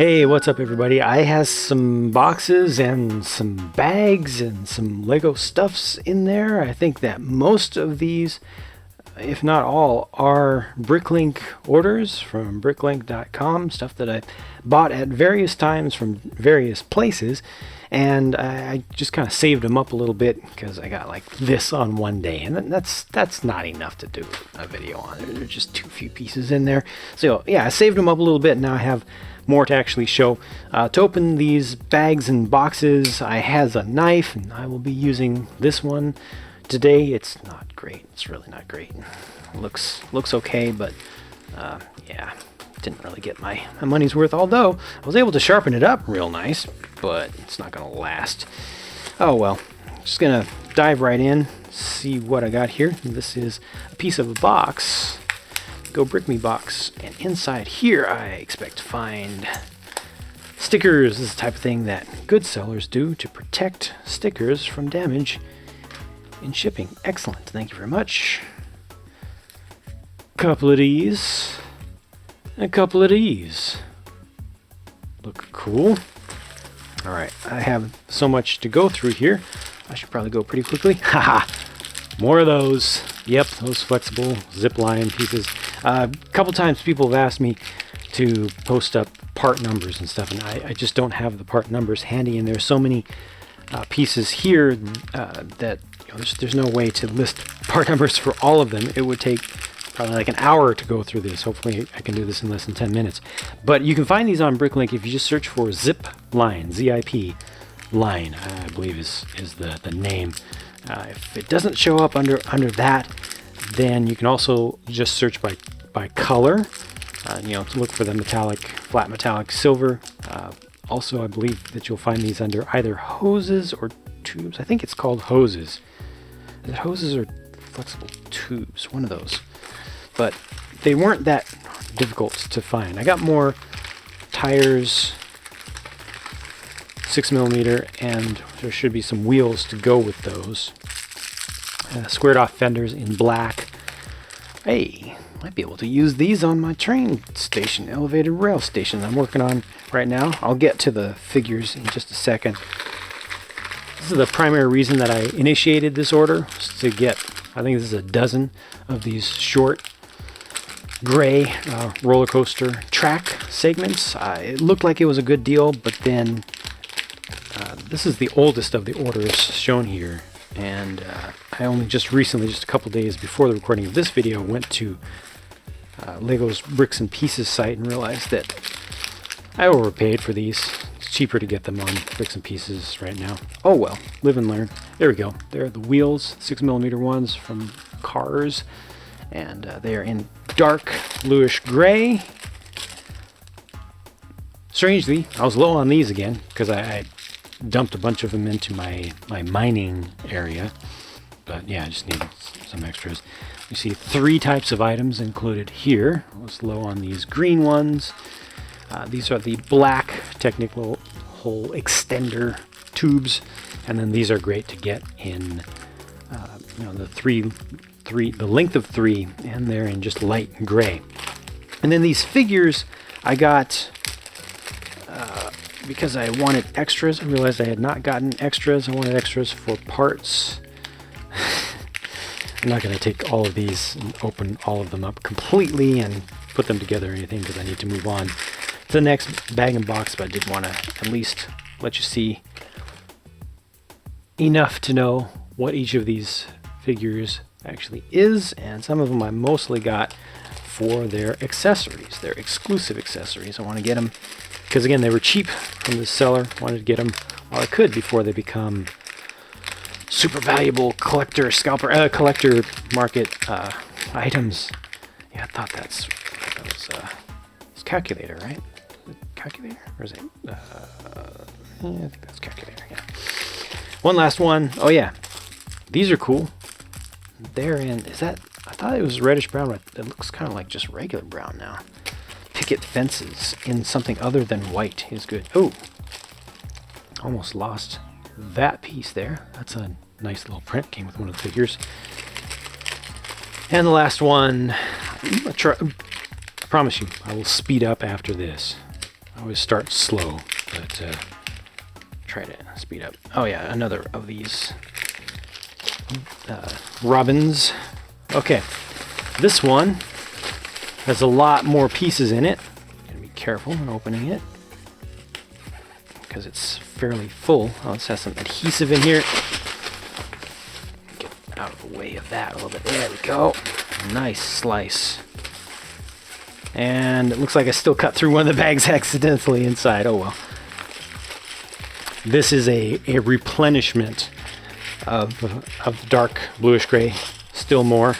Hey, what's up everybody? I has some boxes and some bags and some Lego stuffs in there. I think that most of these, if not all, are Bricklink orders from bricklink.com, stuff that I bought at various times from various places, and I just kind of saved them up a little bit because I got like this on one day, and that's not enough to do a video on. There's just too few pieces in there. So yeah, I saved them up a little bit, and now I have more to actually show. To open these bags and boxes, I has a knife, and I will be using this one today. It's not great. It's really not great. It looks okay, but yeah, didn't really get my money's worth. Although I was able to sharpen it up real nice, but it's not gonna last. Oh well. Just gonna dive right in, see what I got here. This is a piece of a box. Go Brick Me box, and inside here I expect to find stickers. This is the type of thing that good sellers do to protect stickers from damage in shipping. Excellent, thank you very much. Couple of these, and a couple of these. Look cool. All right, I have so much to go through here. I should probably go pretty quickly. Haha. More of those. Yep, those flexible zip line pieces. A couple times people have asked me to post up part numbers and stuff, and I just don't have the part numbers handy, and there's so many pieces here that there's no way to list part numbers for all of them. It would take probably like an hour to go through this. Hopefully I can do this in less than 10 minutes. But you can find these on Bricklink if you just search for Zip Line, Z-I-P line, I believe is the name. If it doesn't show up under that, then you can also just search by color, to look for the metallic, flat metallic silver. Also, I believe that you'll find these under either hoses or tubes. I think it's called hoses. Is it hoses or flexible tubes? One of those. But they weren't that difficult to find. I got more tires, 6mm, and there should be some wheels to go with those. Squared off fenders in black. Hey, might be able to use these on my train station, elevated rail station I'm working on right now. I'll get to the figures in just a second. This is the primary reason that I initiated this order, was to get, I think this is a dozen of these short gray roller coaster track segments. It looked like it was a good deal, but then this is the oldest of the orders shown here, and I only just recently, just a couple days before the recording of this video, went to Lego's Bricks and Pieces site and realized that I overpaid for these. It's cheaper to get them on Bricks and Pieces right now. Oh well, live and learn. There we go. There are the wheels, 6mm ones from Cars, and they are in dark bluish gray. Strangely, I was low on these again because I dumped a bunch of them into my mining area, but yeah, I just needed some extras. You see 3 types of items included here. I was low on these green ones. These are the black technical hole extender tubes, and then these are great to get in the length of 3, and they're in just light gray. And then these figures I got because I wanted extras. I realized I had not gotten extras. I wanted extras for parts. I'm not going to take all of these and open all of them up completely and put them together or anything, because I need to move on to the next bag and box, but I did want to at least let you see enough to know what each of these figures actually is, and some of them I mostly got for their accessories, their exclusive accessories. I want to get them because, again, they were cheap from the seller. Wanted to get them while I could before they become super valuable collector market items. Yeah, I thought that was calculator, right? Calculator, or is it? Yeah, I think that's calculator. Yeah. One last one. Oh yeah, these are cool. They're in. Is that? I thought it was reddish brown, but it looks kind of like just regular brown now. Picket fences in something other than white is good. Oh, almost lost that piece there. That's a nice little print. Came with one of the figures. And the last one, I promise you, I will speed up after this. I always start slow, but try to speed up. Oh yeah, another of these robins. Okay, this one has a lot more pieces in it. Gotta be careful when opening it because it's fairly full. Oh, this has some adhesive in here. Get out of the way of that a little bit. There we go. Nice slice. And it looks like I still cut through one of the bags accidentally inside. Oh well. This is a replenishment of dark bluish gray. Still more.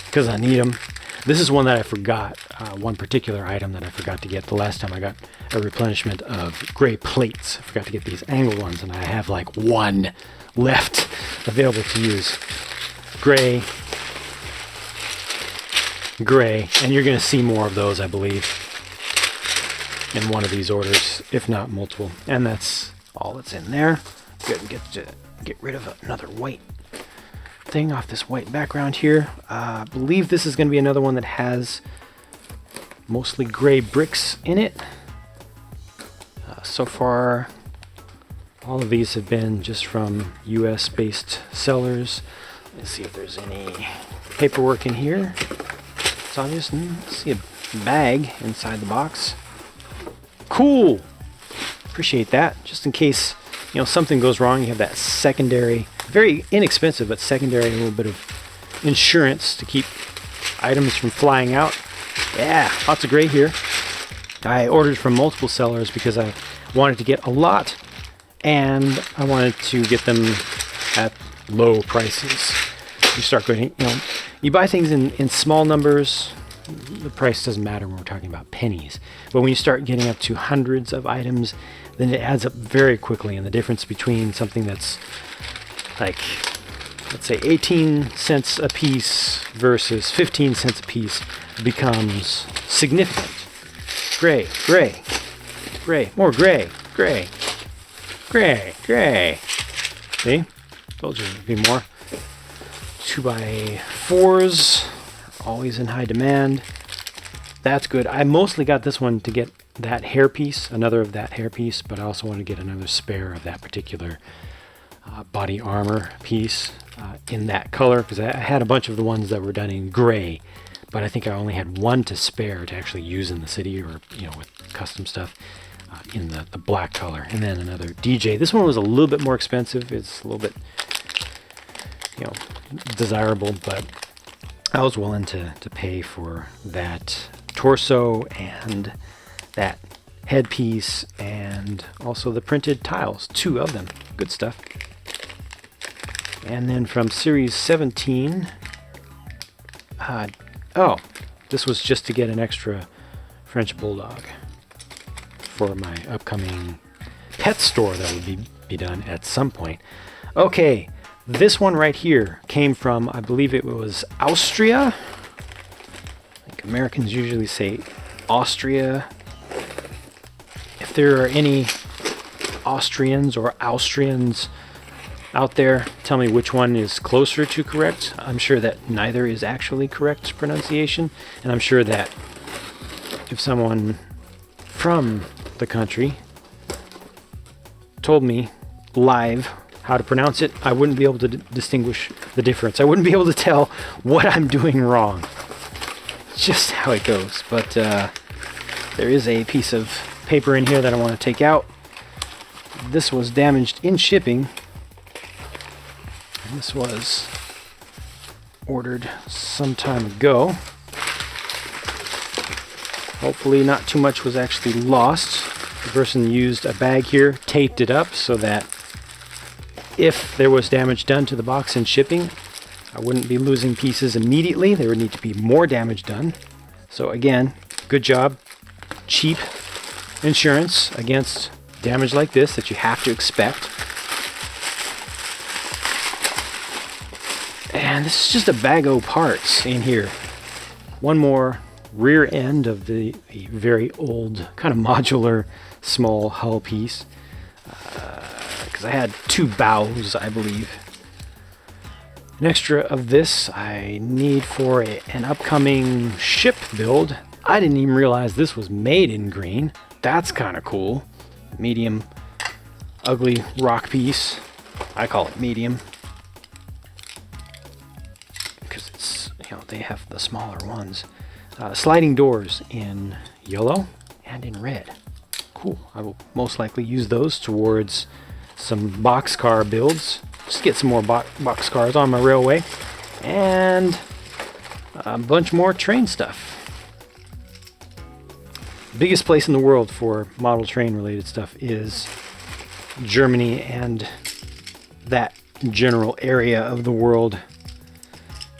Because I need them. This is one that I forgot. One particular item that I forgot to get the last time I got a replenishment of gray plates. I forgot to get these angled ones, and I have like one left available to use. Gray, and you're going to see more of those, I believe, in one of these orders, if not multiple. And that's all that's in there. Good, get rid of another white thing off this white background here. I believe this is going to be another one that has mostly gray bricks in it. So far, all of these have been just from US based sellers. Let's see if there's any paperwork in here. It's obvious. Let's see a bag inside the box. Cool. Appreciate that. Just in case, you know, something goes wrong, you have that secondary, very inexpensive, but secondary, a little bit of insurance to keep items from flying out. Yeah, lots of gray here. I ordered from multiple sellers because I wanted to get a lot, and I wanted to get them at low prices. You start going, you know, you buy things in small numbers, the price doesn't matter when we're talking about pennies. But when you start getting up to hundreds of items, then it adds up very quickly. And the difference between something that's like, let's say 18 cents a piece versus 15 cents a piece becomes significant. Gray, gray, gray, more gray, gray, gray, gray. See? Told you there'd be more. 2x4s, always in high demand. That's good. I mostly got this one to get that hairpiece, another of that hairpiece, but I also want to get another spare of that particular body armor piece in that color, because I had a bunch of the ones that were done in gray, but I think I only had one to spare to actually use in the city or, you know, with custom stuff in the black color. And then another DJ. This one was a little bit more expensive. It's a little bit, you know, desirable, but I was willing to pay for that torso and that headpiece and also the printed tiles, 2 of them. Good stuff. And then from Series 17, oh, this was just to get an extra French Bulldog for my upcoming pet store that would be done at some point. Okay, this one right here came from, I believe it was Austria. I think Americans usually say Austria. If there are any Austrians or Austrians out there, tell me which one is closer to correct. I'm sure that neither is actually correct pronunciation, and I'm sure that if someone from the country told me live how to pronounce it, I wouldn't be able to distinguish the difference. I wouldn't be able to tell what I'm doing wrong. It's just how it goes. But there is a piece of paper in here that I want to take out. This was damaged in shipping. And this was ordered some time ago. Hopefully not too much was actually lost. The person used a bag here, taped it up so that if there was damage done to the box in shipping, I wouldn't be losing pieces immediately. There would need to be more damage done. So again, good job. Cheap insurance against damage like this that you have to expect. And this is just a bag of parts in here. One more rear end of the very old kind of modular small hull piece. Because I had 2 bows, I believe. An extra of this I need for an upcoming ship build I didn't even realize this was made in green. That's kind of cool. Medium, ugly rock piece. I call it medium because it's, you know, they have the smaller ones. Sliding doors in yellow and in red. Cool. I will most likely use those towards some boxcar builds. Just get some more boxcars on my railway. And a bunch more train stuff. Biggest place in the world for model train related stuff is Germany and that general area of the world.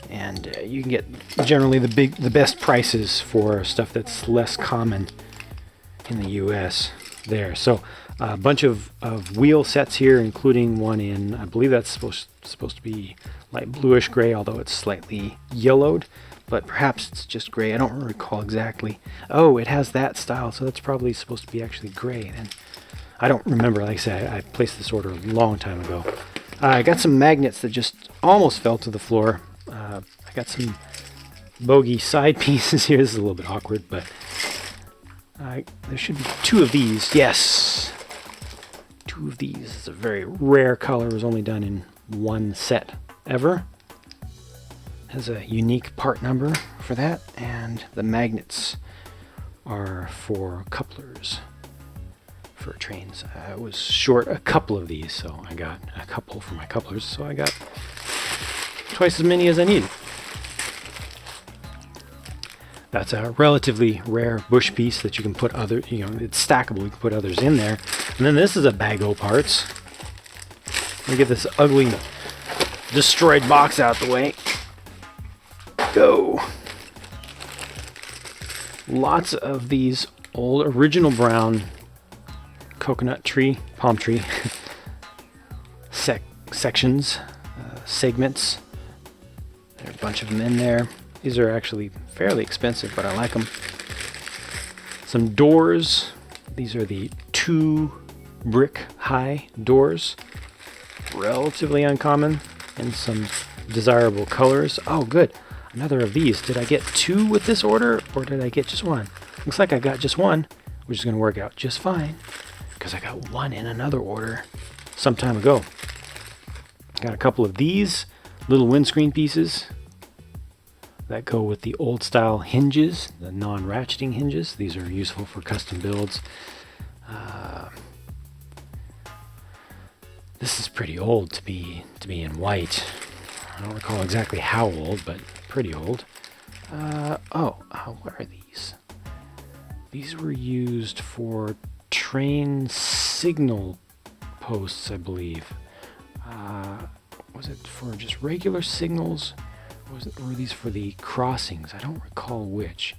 And you can get generally the best prices for stuff that's less common in the US there. So a bunch of wheel sets here, including one in, I believe that's supposed to be light bluish gray, although it's slightly yellowed, but perhaps it's just gray. I don't recall exactly. Oh, it has that style, so that's probably supposed to be actually gray then. I don't remember. Like I said, I placed this order a long time ago. I got some magnets that just almost fell to the floor. I got some bogey side pieces here. This is a little bit awkward, but there should be 2 of these. Yes! 2 of these. It's a very rare color. It was only done in 1 set ever. Has a unique part number for that, and the magnets are for couplers for trains. I was short a couple of these, so I got a couple for my couplers, so I got twice as many as I needed. That's a relatively rare bush piece that you can put other, you know, it's stackable, you can put others in there. And then this is a bag o' parts. Let me get this ugly destroyed box out the way. Go. Lots of these old original brown coconut tree, palm tree sections, segments. There are a bunch of them in there. These are actually fairly expensive, but I like them. Some doors. These are the 2 brick high doors. Relatively uncommon and some desirable colors. Oh, good. Another of these. Did I get 2 with this order, or did I get just 1? Looks like I got just 1, which is going to work out just fine because I got 1 in another order some time ago. Got a couple of these little windscreen pieces that go with the old style hinges, the non-ratcheting hinges. These are useful for custom builds. This is pretty old to be in white. I don't recall exactly how old, but pretty old. What are these? These were used for train signal posts, I believe. Was it for just regular signals? Or were these for the crossings? I don't recall which.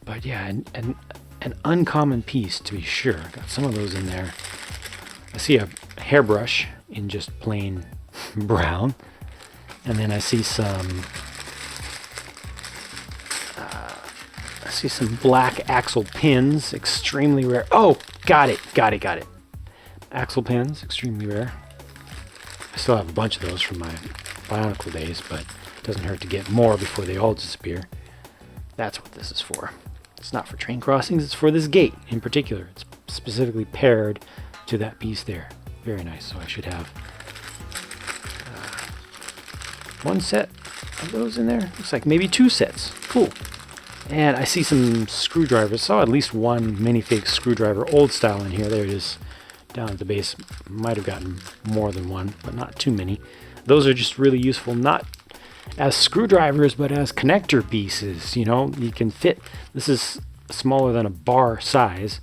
But yeah, an uncommon piece to be sure. Got some of those in there. I see a hairbrush in just plain brown. And then I see some black axle pins, extremely rare. Oh, got it. Axle pins, extremely rare. I still have a bunch of those from my Bionicle days, but it doesn't hurt to get more before they all disappear. That's what this is for. It's not for train crossings, it's for this gate in particular. It's specifically paired to that piece there. Very nice. So I should have 1 set of those in there. Looks like maybe 2 sets. Cool. And I see some screwdrivers. Saw at least 1 minifig screwdriver, old style in here. There it is down at the base. Might have gotten more than 1, but not too many. Those are just really useful, not as screwdrivers, but as connector pieces. You know, you can fit, this is smaller than a bar size,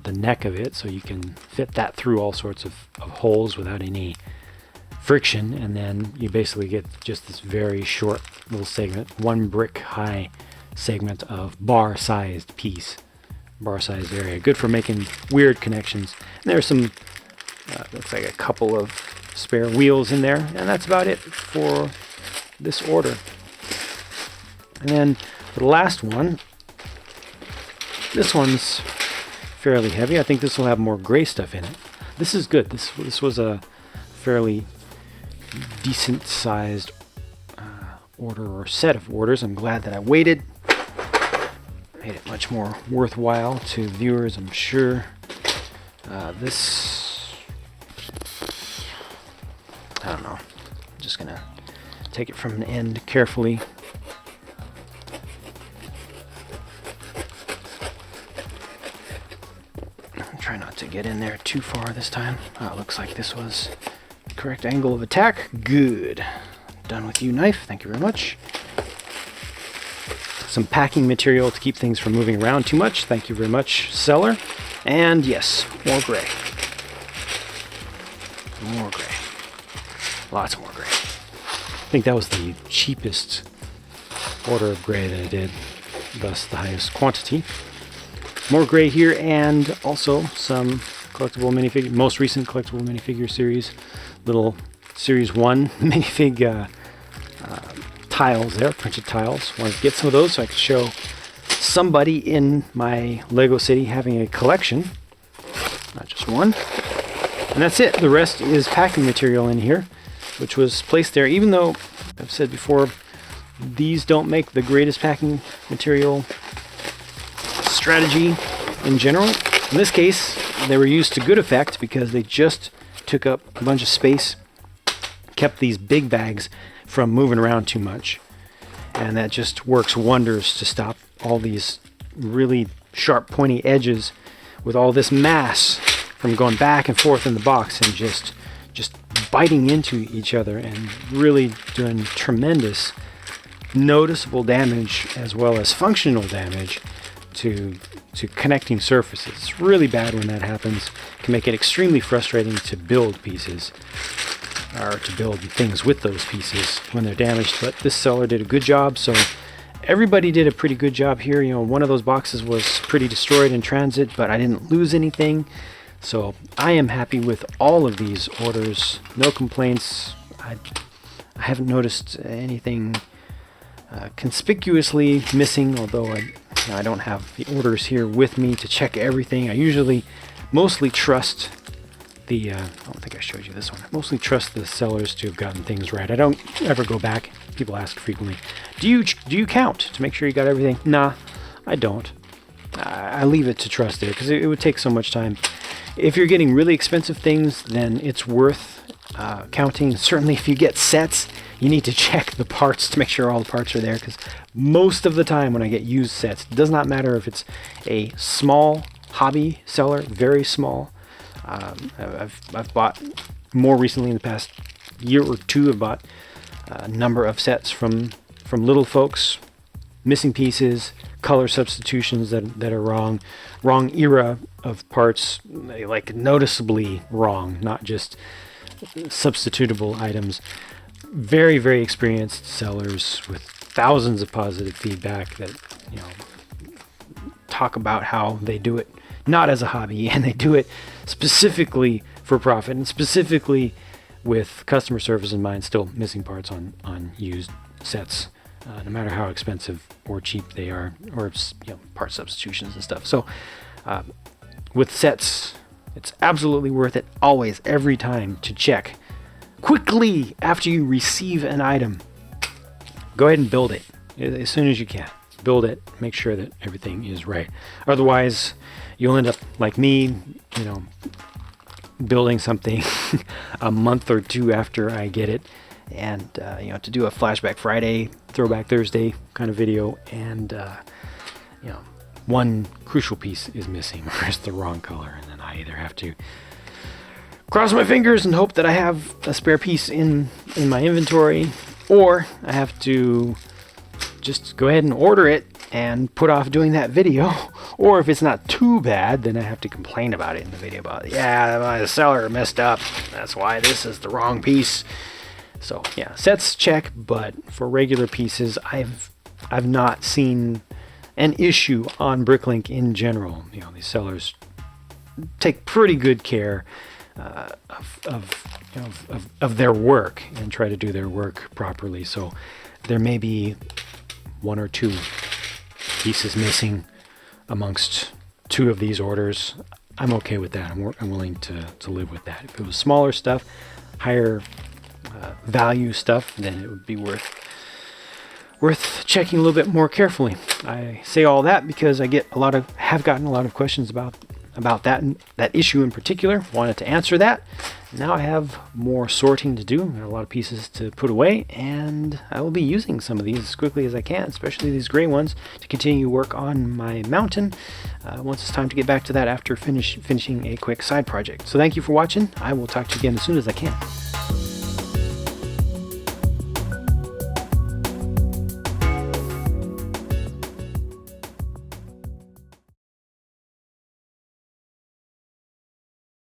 the neck of it, so you can fit that through all sorts of holes without any friction, and then you basically get just this very short little segment, 1 brick high segment of bar sized piece, bar sized area. Good for making weird connections. And there's some, looks like a couple of spare wheels in there, and that's about it for this order. And then the last one, this one's fairly heavy. I think this will have more gray stuff in it. This is good. This was a fairly decent sized order or set of orders. I'm glad that I waited. made it much more worthwhile to viewers, I'm sure. This, I don't know. I'm just gonna take it from the end carefully. Try not to get in there too far this time. It looks like this was the correct angle of attack. Good. Done with you, knife. Thank you very much. Some packing material to keep things from moving around too much. Thank you very much, seller. And yes, more gray. More gray. Lots more gray. I think that was the cheapest order of gray that I did, thus the highest quantity. More gray here, and also some collectible minifigure, most recent collectible minifigure series, little series 1 minifig tiles there, printed tiles. Wanted to get some of those so I could show somebody in my Lego City having a collection, not just one. And that's it. The rest is packing material in here, which was placed there, even though I've said before, these don't make the greatest packing material strategy in general. In this case, they were used to good effect because they just took up a bunch of space, kept these big bags from moving around too much, and that just works wonders to stop all these really sharp pointy edges with all this mass from going back and forth in the box and just biting into each other and really doing tremendous noticeable damage as well as functional damage to connecting surfaces. It's really bad when that happens. It can make it extremely frustrating to build pieces or to build things with those pieces when they're damaged, but this seller did a good job, so everybody did a pretty good job here. You know, one of those boxes was pretty destroyed in transit, but I didn't lose anything, so I am happy with all of these orders. No complaints. I haven't noticed anything conspicuously missing, although I don't have the orders here with me to check everything. I usually mostly trust the, I don't think I showed you this one. I mostly trust the sellers to have gotten things right. I don't ever go back. People ask frequently, do you count to make sure you got everything? Nah, I don't. I leave it to trust it because it would take so much time. If you're getting really expensive things, then it's worth counting. Certainly if you get sets, you need to check the parts to make sure all the parts are there, because most of the time when I get used sets, it does not matter if it's a small hobby seller, very small. I've bought more recently in the past year or two. I've bought a number of sets from little folks, missing pieces, color substitutions that are wrong era of parts, like noticeably wrong, not just substitutable items. Very, very experienced sellers with thousands of positive feedback that, you know, talk about how they do it not as a hobby, and they do it specifically for profit and specifically with customer service in mind, still missing parts on used sets, no matter how expensive or cheap they are, or part substitutions and stuff. So with sets, it's absolutely worth it always, every time, to check quickly after you receive an item. Go ahead and build it as soon as you can. Build it, make sure that everything is right. Otherwise, you'll end up like me, building something a month or two after I get it, and to do a Flashback Friday, Throwback Thursday kind of video, and one crucial piece is missing or it's the wrong color, and then I either have to cross my fingers and hope that I have a spare piece in my inventory, or I have to just go ahead and order it and put off doing that video. Or if it's not too bad, then I have to complain about it in the video about, yeah, my seller messed up, that's why this is the wrong piece. So yeah, sets check, but for regular pieces, I've not seen an issue on Bricklink in general. These sellers take pretty good care of their work and try to do their work properly. So there may be one or two pieces missing amongst two of these orders. I'm okay with that. I'm willing to live with that. If it was smaller stuff, higher value stuff, then it would be worth worth checking a little bit more carefully. I say all that because I have gotten a lot of questions about that issue in particular. Wanted to answer that. Now I have more sorting to do. There are a lot of pieces to put away, and I will be using some of these as quickly as I can, especially these gray ones, to continue work on my mountain once it's time to get back to that after finishing a quick side project. So thank you for watching. I will talk to you again as soon as I can.